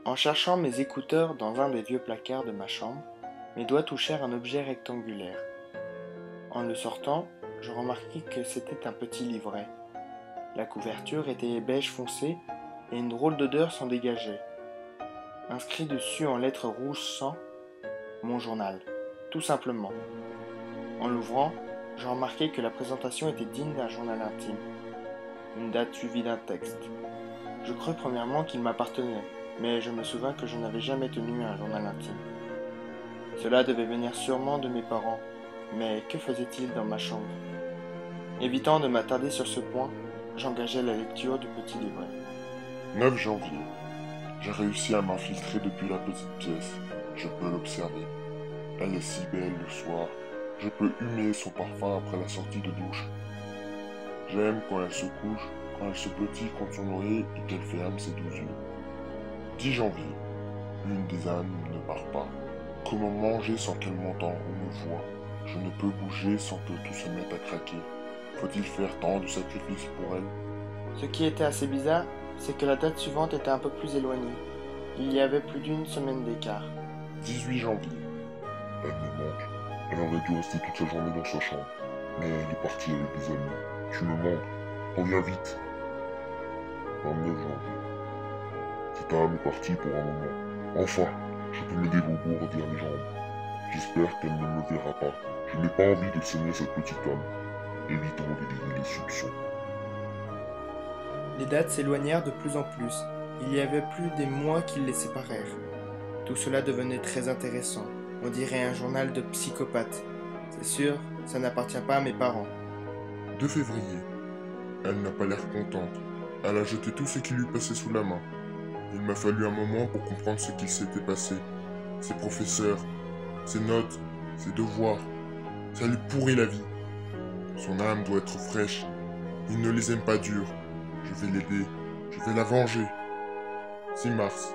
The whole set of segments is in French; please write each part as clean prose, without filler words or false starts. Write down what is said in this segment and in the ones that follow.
En cherchant mes écouteurs dans un des vieux placards de ma chambre, mes doigts touchèrent un objet rectangulaire. En le sortant, je remarquai que c'était un petit livret. La couverture était beige foncé et une drôle d'odeur s'en dégageait. Inscrit dessus en lettres rouges sang, mon journal, tout simplement. En l'ouvrant, je remarquai que la présentation était digne d'un journal intime. Une date suivie d'un texte. Je crus premièrement qu'il m'appartenait, mais je me souvins que je n'avais jamais tenu un journal intime. Cela devait venir sûrement de mes parents, mais que faisait-il dans ma chambre? Évitant de m'attarder sur ce point, j'engageai la lecture du petit livret. 9 janvier. J'ai réussi à m'infiltrer depuis la petite pièce. Je peux l'observer. Elle est si belle le soir. Je peux humer son parfum après la sortie de douche. J'aime quand elle se couche, quand elle se blottit contre son oreiller et qu'elle ferme ses 12 yeux. 10 janvier. Une des âmes ne part pas. Comment manger sans qu'elle m'entende ou me voie? Je ne peux bouger sans que tout se mette à craquer. Faut-il faire tant de sacrifices pour elle? Ce qui était assez bizarre, c'est que la date suivante était un peu plus éloignée. Il y avait plus d'une semaine d'écart. 18 janvier. Elle me manque. Elle aurait dû rester toute sa journée dans sa chambre. Mais elle est partie avec des amis. Tu me manques. Reviens vite. 29 janvier. Cette âme est partie pour un moment. Enfin, je peux me dégourdir les jambes. J'espère qu'elle ne me verra pas. Je n'ai pas envie de saigner cette petite âme. Évitons d'éveiller les soupçons. Les dates s'éloignèrent de plus en plus. Il y avait plus des mois qui les séparèrent. Tout cela devenait très intéressant. On dirait un journal de psychopathe. C'est sûr, ça n'appartient pas à mes parents. 2 février. Elle n'a pas l'air contente. Elle a jeté tout ce qui lui passait sous la main. Il m'a fallu un moment pour comprendre ce qu'il s'était passé. Ses professeurs, ses notes, ses devoirs. Ça lui pourrit la vie. Son âme doit être fraîche. Il ne les aime pas durs. Je vais l'aider. Je vais la venger. 6 mars.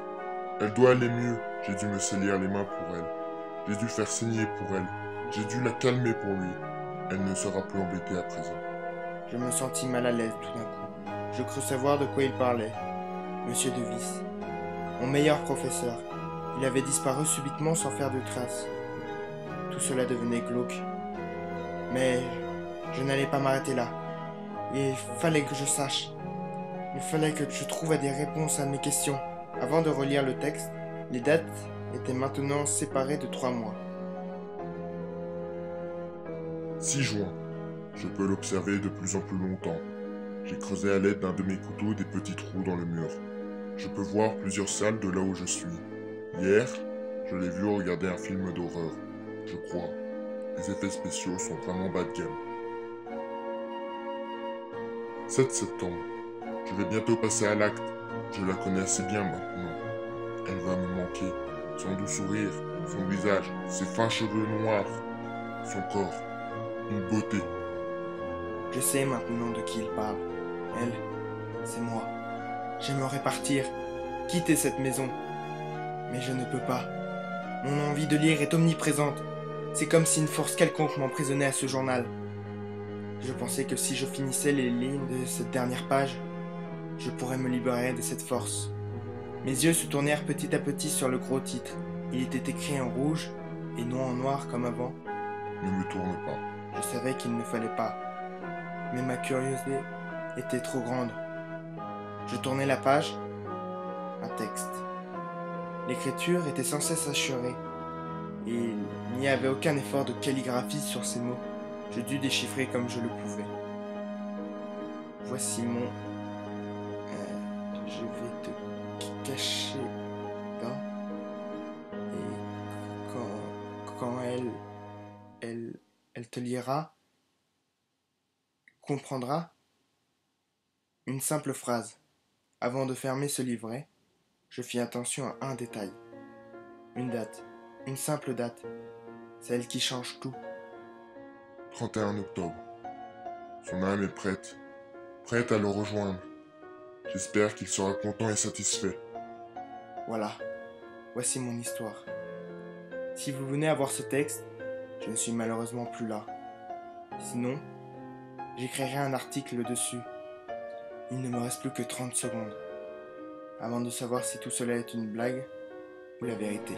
Elle doit aller mieux. J'ai dû me salir les mains pour elle. J'ai dû faire saigner pour elle. J'ai dû la calmer pour lui. Elle ne sera plus embêtée à présent. Je me sentis mal à l'aise tout d'un coup. Je crus savoir de quoi il parlait. Monsieur De Vis, mon meilleur professeur. Il avait disparu subitement sans faire de traces. Tout cela devenait glauque. Mais je n'allais pas m'arrêter là. Il fallait que je sache. Il fallait que je trouve des réponses à mes questions. Avant de relire le texte, les dates étaient maintenant séparées de 3 mois. 6 juin. Je peux l'observer de plus en plus longtemps. J'ai creusé à l'aide d'un de mes couteaux des petits trous dans le mur. Je peux voir plusieurs salles de là où je suis. Hier, je l'ai vu regarder un film d'horreur. Je crois. Les effets spéciaux sont vraiment bas de gamme. 7 septembre. Je vais bientôt passer à l'acte. Je la connais assez bien maintenant. Elle va me manquer. Son doux sourire, son visage, ses fins cheveux noirs, son corps. Une beauté. Je sais maintenant de qui il parle. Elle, c'est moi. J'aimerais partir, quitter cette maison. Mais je ne peux pas. Mon envie de lire est omniprésente. C'est comme si une force quelconque m'emprisonnait à ce journal. Je pensais que si je finissais les lignes de cette dernière page, je pourrais me libérer de cette force. Mes yeux se tournèrent petit à petit sur le gros titre. Il était écrit en rouge et non en noir comme avant. Ne me tourne pas. Je savais qu'il ne fallait pas. Mais ma curiosité était trop grande. Je tournai la page. Un texte. L'écriture était sans cesse assurée. Et il n'y avait aucun effort de calligraphie sur ces mots. Je dus déchiffrer comme je le pouvais. Voici mon... je vais te cacher dans... Et quand elle te lira, comprendra une simple phrase. Avant de fermer ce livret, je fis attention à un détail. Une date. Une simple date. Celle qui change tout. 31 octobre. Son âme est prête. Prête à le rejoindre. J'espère qu'il sera content et satisfait. Voilà. Voici mon histoire. Si vous venez à voir ce texte, je ne suis malheureusement plus là. Sinon, j'écrirai un article dessus. Il ne me reste plus que 30 secondes. avant de savoir si tout cela est une blague ou la vérité.